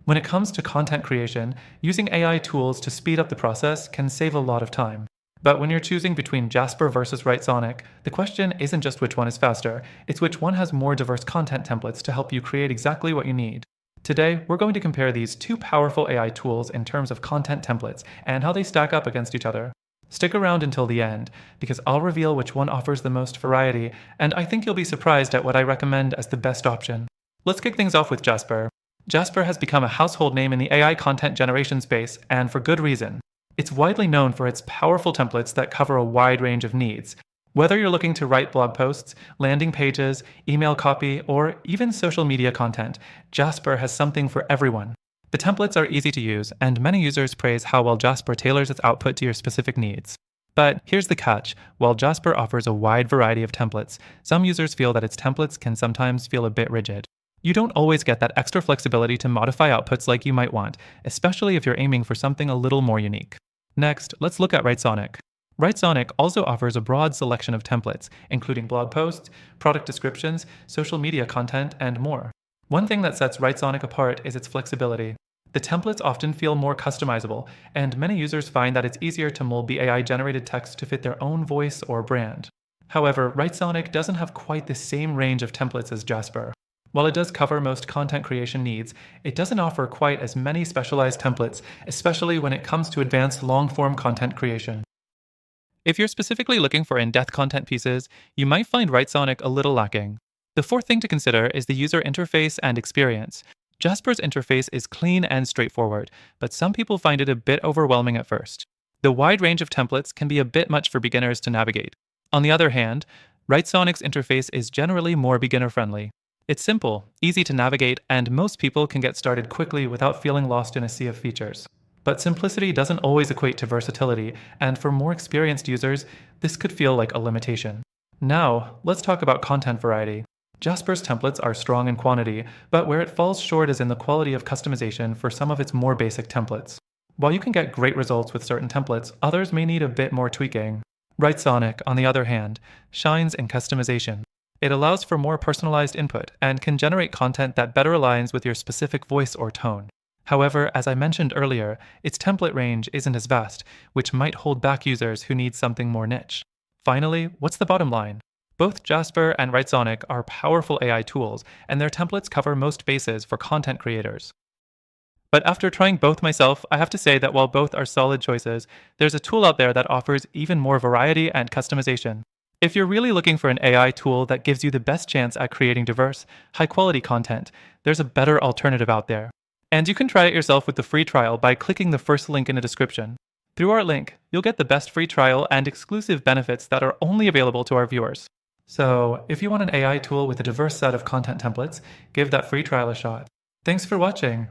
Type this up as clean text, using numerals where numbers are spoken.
When it comes to content creation, using AI tools to speed up the process can save a lot of time. But when you're choosing between Jasper versus WriteSonic, the question isn't just which one is faster, it's which one has more diverse content templates to help you create exactly what you need. Today, we're going to compare these two powerful AI tools in terms of content templates and how they stack up against each other. Stick around until the end, because I'll reveal which one offers the most variety, and I think you'll be surprised at what I recommend as the best option. Let's kick things off with Jasper. Jasper has become a household name in the AI content generation space, and for good reason. It's widely known for its powerful templates that cover a wide range of needs. Whether you're looking to write blog posts, landing pages, email copy, or even social media content, Jasper has something for everyone. The templates are easy to use, and many users praise how well Jasper tailors its output to your specific needs. But here's the catch. While Jasper offers a wide variety of templates, some users feel that its templates can sometimes feel a bit rigid. You don't always get that extra flexibility to modify outputs like you might want, especially if you're aiming for something a little more unique. Next, let's look at WriteSonic. WriteSonic also offers a broad selection of templates, including blog posts, product descriptions, social media content, and more. One thing that sets WriteSonic apart is its flexibility. The templates often feel more customizable, and many users find that it's easier to mold the AI-generated text to fit their own voice or brand. However, WriteSonic doesn't have quite the same range of templates as Jasper. While it does cover most content creation needs, it doesn't offer quite as many specialized templates, especially when it comes to advanced long-form content creation. If you're specifically looking for in-depth content pieces, you might find WriteSonic a little lacking. The fourth thing to consider is the user interface and experience. Jasper's interface is clean and straightforward, but some people find it a bit overwhelming at first. The wide range of templates can be a bit much for beginners to navigate. On the other hand, WriteSonic's interface is generally more beginner-friendly. It's simple, easy to navigate, and most people can get started quickly without feeling lost in a sea of features. But simplicity doesn't always equate to versatility, and for more experienced users, this could feel like a limitation. Now, let's talk about content variety. Jasper's templates are strong in quantity, but where it falls short is in the quality of customization for some of its more basic templates. While you can get great results with certain templates, others may need a bit more tweaking. WriteSonic, on the other hand, shines in customization. It allows for more personalized input and can generate content that better aligns with your specific voice or tone. However, as I mentioned earlier, its template range isn't as vast, which might hold back users who need something more niche. Finally, what's the bottom line? Both Jasper and WriteSonic are powerful AI tools, and their templates cover most bases for content creators. But after trying both myself, I have to say that while both are solid choices, there's a tool out there that offers even more variety and customization. If you're really looking for an AI tool that gives you the best chance at creating diverse, high-quality content, there's a better alternative out there. And you can try it yourself with the free trial by clicking the first link in the description. Through our link, you'll get the best free trial and exclusive benefits that are only available to our viewers. So, if you want an AI tool with a diverse set of content templates, give that free trial a shot. Thanks for watching.